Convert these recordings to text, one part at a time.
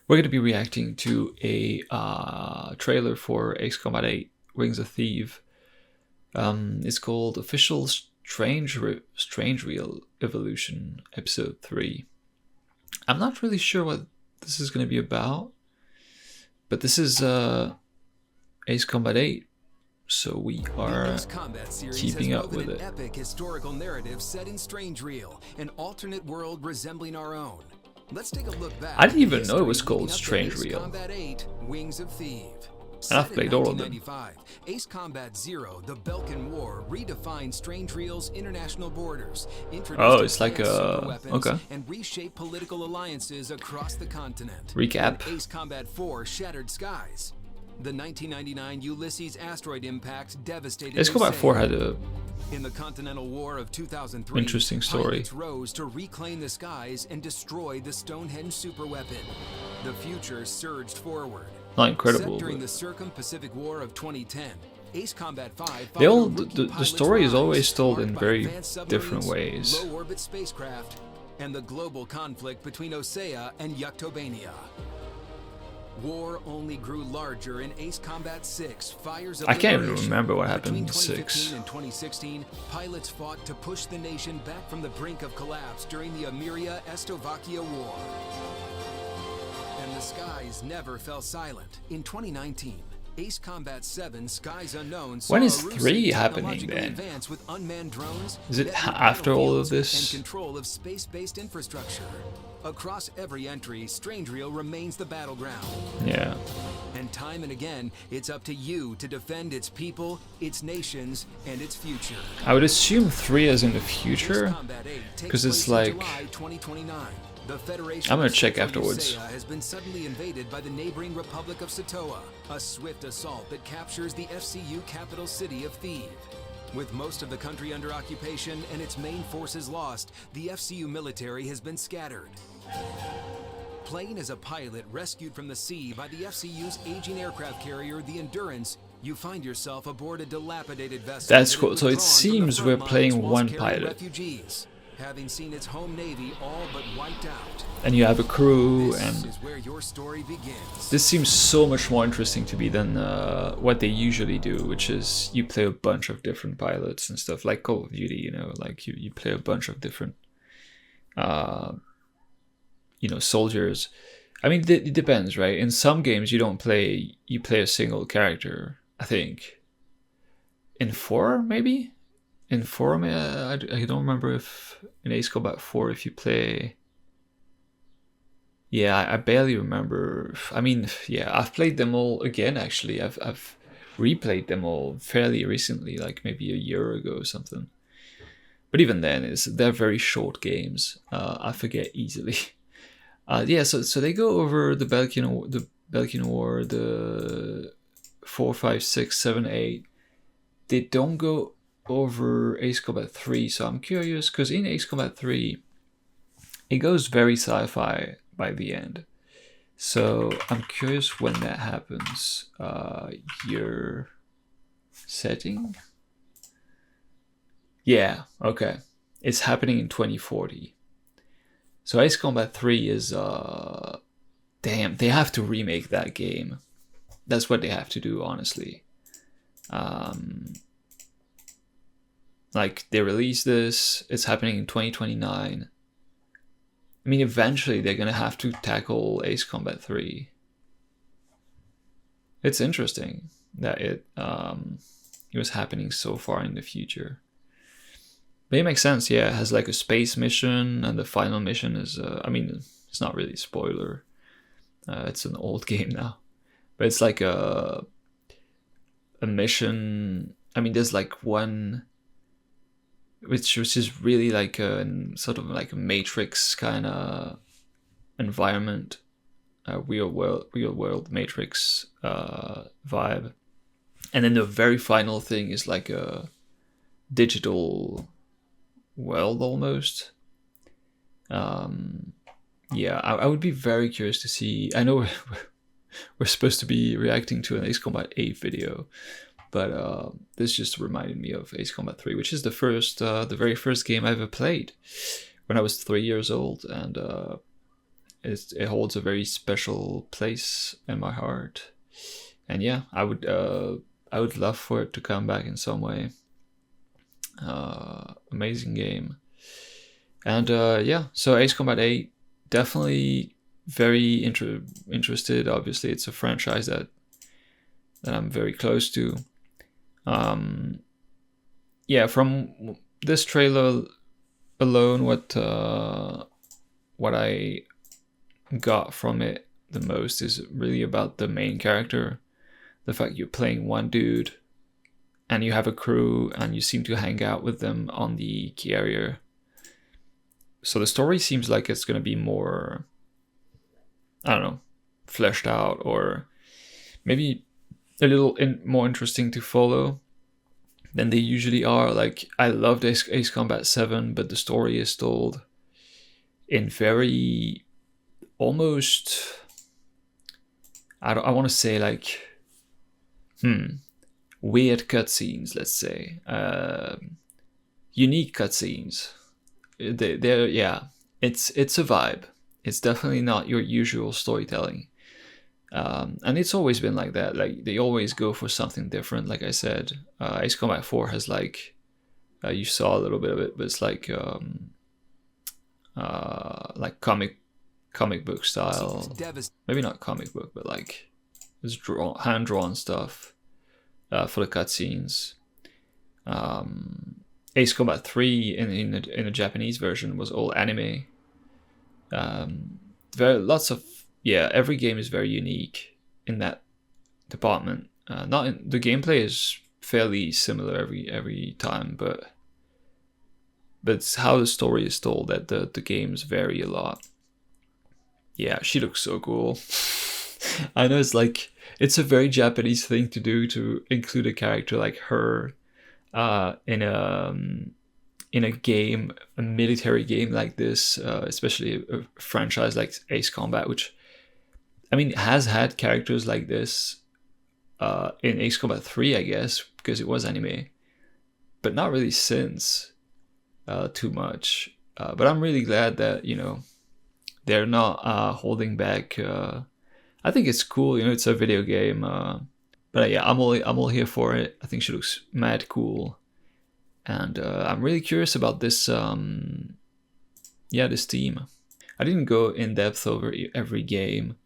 We're going to be reacting to a trailer for Ace Combat 8 Wings of Thief. It's called Official Strangereal Evolution Episode 3. I'm not really sure what this is going to be about, but this is Ace Combat 8, so we are keeping up with it. An epic historical narrative set in Strangereal, an alternate world resembling our own. Let's take a look back. I didn't even know it was called Strangereal. Combat 8, Wings of Thief. And I've played all of them. Ace Combat 0, the Balkan War, redefined Strangereal's international borders, oh, it's like a okay. And reshaped political alliances across the continent. Recap. And Ace Combat 4 shattered skies. The 1999 Ulysses asteroid impact devastated. Ace Combat 4 had a in the Continental War of 2003, interesting story. Pilots rose to reclaim the skies and destroy the Stonehenge superweapon. The future surged forward. Not incredible. Set during the Circum-Pacific War of 2010, Ace Combat 5. The story is always told in very different ways. Low-orbit spacecraft, and the global conflict between Osea and Yuktobania. War only grew larger in Ace Combat 6. Fires of I can't even liberation. remember what happened Between in 6. 2015 and 2016, pilots fought to push the nation back from the brink of collapse during the Emiria-Estovakia War. And the skies never fell silent. In 2019, Ace Combat 7 Skies Unknown saw When is a 3 happening technologically then? advance with unmanned drones, Is it network after all of battlefields, this? and control of space-based infrastructure. Across every entry, Strangereal remains the battleground. Yeah. And time and again, it's up to you to defend its people, its nations, and its future. I would assume 3 is in the future, because it's like... The Federation I'm gonna of check Central afterwards. Usea has been suddenly invaded by the neighboring Republic of Satoa, a swift assault that captures the FCU capital city of Thebe. With most of the country under occupation and its main forces lost, the FCU military has been scattered. Playing as a pilot rescued from the sea by the FCU's aging aircraft carrier, the Endurance, you find yourself aboard a dilapidated vessel. That's cool. So it seems we're playing one pilot. Refugees, having seen its home navy all but wiped out. And you have a crew, This and is where your story begins. this seems so much more interesting to me than what they usually do, which is you play a bunch of different pilots and stuff, like Call of Duty, you know, like you play a bunch of different, soldiers. I mean, it depends, right? In some games you play a single character, I think. In 4, maybe? In 4, I don't remember if in Ace Combat 4 if you play... Yeah, I barely remember. I mean, yeah, I've played them all again, actually. I've replayed them all fairly recently, like maybe a year ago or something. But even then, they're very short games. I forget easily. Yeah, so they go over the Balkan War, the 4, 5, 6, 7, 8. They don't go over Ace Combat 3, so I'm curious, because in Ace Combat 3, it goes very sci-fi by the end. So I'm curious when that happens. Year setting? Yeah, okay. It's happening in 2040. So Ace Combat 3 is... damn, they have to remake that game. That's what they have to do, honestly. Like, they release this, it's happening in 2029. I mean, eventually they're gonna have to tackle Ace Combat 3. It's interesting that it was happening so far in the future. But it makes sense, yeah. It has like a space mission, and the final mission is, I mean, it's not really a spoiler. It's an old game now. But it's like a mission. I mean, there's like one... Which is really like a sort of like a Matrix kind of environment, real world Matrix vibe, and then the very final thing is like a digital world almost. Yeah, I would be very curious to see. I know we're supposed to be reacting to an Ace Combat 8 video. But this just reminded me of Ace Combat 3, which is the very first game I ever played when I was 3 years old, and it holds a very special place in my heart. And yeah, I would love for it to come back in some way. Amazing game. And yeah, so Ace Combat 8, definitely very interested. Obviously, it's a franchise that I'm very close to. Yeah, from this trailer alone, what I got from it the most is really about the main character. The fact you're playing one dude and you have a crew and you seem to hang out with them on the carrier. So the story seems like it's going to be more, I don't know, fleshed out, or maybe a little more interesting to follow than they usually are. Like, I loved Ace Combat 7, but the story is told in very almost, I want to say like, weird cutscenes, let's say. Unique cutscenes. They're yeah, it's a vibe. It's definitely not your usual storytelling. And it's always been like that. Like, they always go for something different. Like I said, Ace Combat 4 has like, you saw a little bit of it, but it's like comic book style. Maybe not comic book, but like it's hand drawn stuff for the cutscenes. Ace Combat 3 in the Japanese version was all anime. Every game is very unique in that department. The gameplay is fairly similar every time, but it's how the story is told that the games vary a lot. Yeah, she looks so cool. I know it's a very Japanese thing to do, to include a character like her in a game, a military game like this, especially a franchise like Ace Combat, which, I mean, has had characters like this in Ace Combat 3, I guess, because it was anime, but not really since too much. But I'm really glad that, they're not holding back. I think it's cool, it's a video game. But yeah, I'm all here for it. I think she looks mad cool. And I'm really curious about this this team. I didn't go in depth over every game.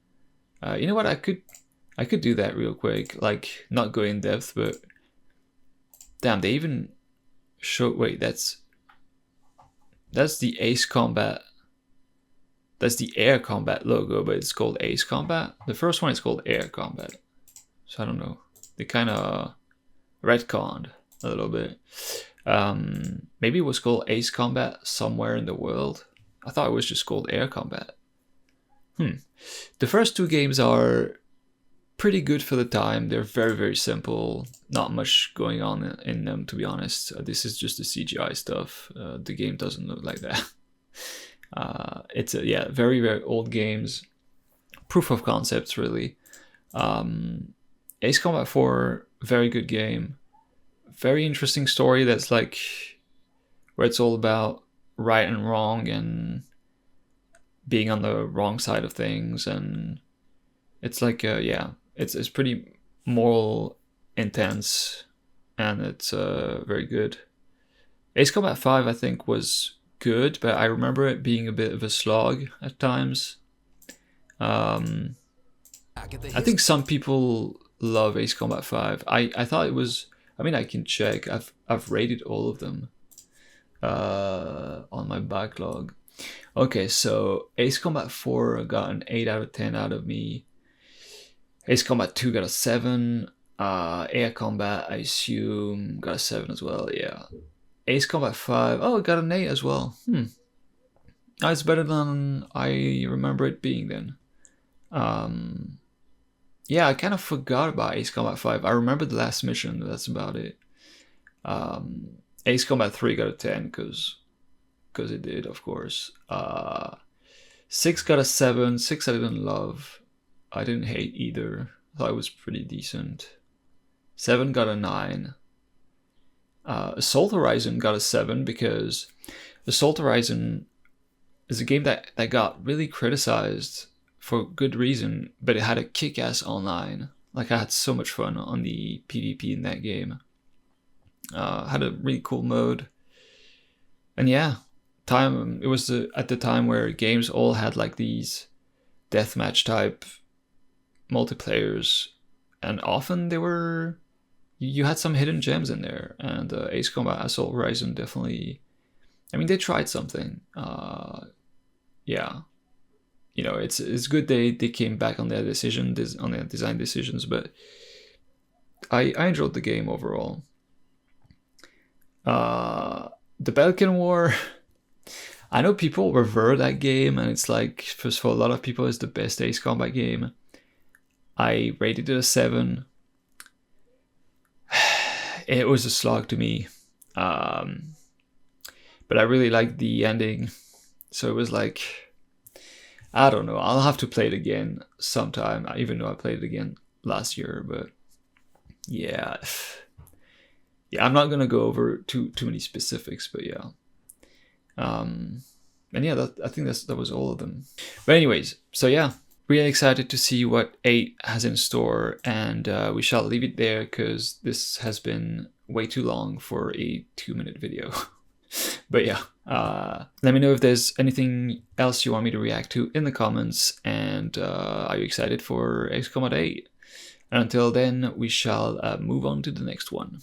You know what? I could do that real quick. Like, not go in depth, but damn, they even show. Wait, that's the Ace Combat. That's the Air Combat logo, but it's called Ace Combat. The first one is called Air Combat. So I don't know. They kind of retconned a little bit. Maybe it was called Ace Combat somewhere in the world. I thought it was just called Air Combat. The first two games are pretty good for the time. They're very, very simple. Not much going on in them, to be honest. This is just the CGI stuff. The game doesn't look like that. It's very, very old games. Proof of concepts, really. Ace Combat 4, very good game. Very interesting story that's like, where it's all about right and wrong and being on the wrong side of things, and it's like it's pretty moral intense, and it's very good. Ace Combat 5, I think, was good, but I remember it being a bit of a slog at times. I think some people love Ace Combat 5. I thought it was, I mean, I can check. I've rated all of them on my backlog. Okay, so Ace Combat 4 got an 8 out of 10 out of me. Ace Combat 2 got a 7. Air Combat, I assume, got a 7 as well, yeah. Ace Combat 5, it got an 8 as well. It's better than I remember it being then. I kind of forgot about Ace Combat 5. I remember the last mission, but that's about it. Ace Combat 3 got a 10, because it did, of course. 6 got a 7. 6 I didn't love. I didn't hate either. I thought it was pretty decent. 7 got a 9. Assault Horizon got a 7 because Assault Horizon is a game that got really criticized for good reason, but it had a kick-ass online. Like, I had so much fun on the PvP in that game. Had a really cool mode. And yeah, it was at the time where games all had like these deathmatch type multiplayers, and often they were, you had some hidden gems in there. And Ace Combat Assault Horizon definitely, I mean, they tried something. Yeah, you know, it's good they came back on their on their design decisions, but I enjoyed the game overall. The Balkan War, I know people revere that game, and it's like, for a lot of people, it's the best Ace Combat game. I rated it a 7. It was a slog to me, but I really liked the ending, so it was like, I don't know, I'll have to play it again sometime, even though I played it again last year. But yeah, I'm not gonna go over too many specifics, but yeah. And yeah, I think that was all of them. But anyways, so yeah, really excited to see what 8 has in store, and we shall leave it there because this has been way too long for a 2-minute video. But yeah, let me know if there's anything else you want me to react to in the comments, and are you excited for Ace Combat 8? And until then, we shall move on to the next one.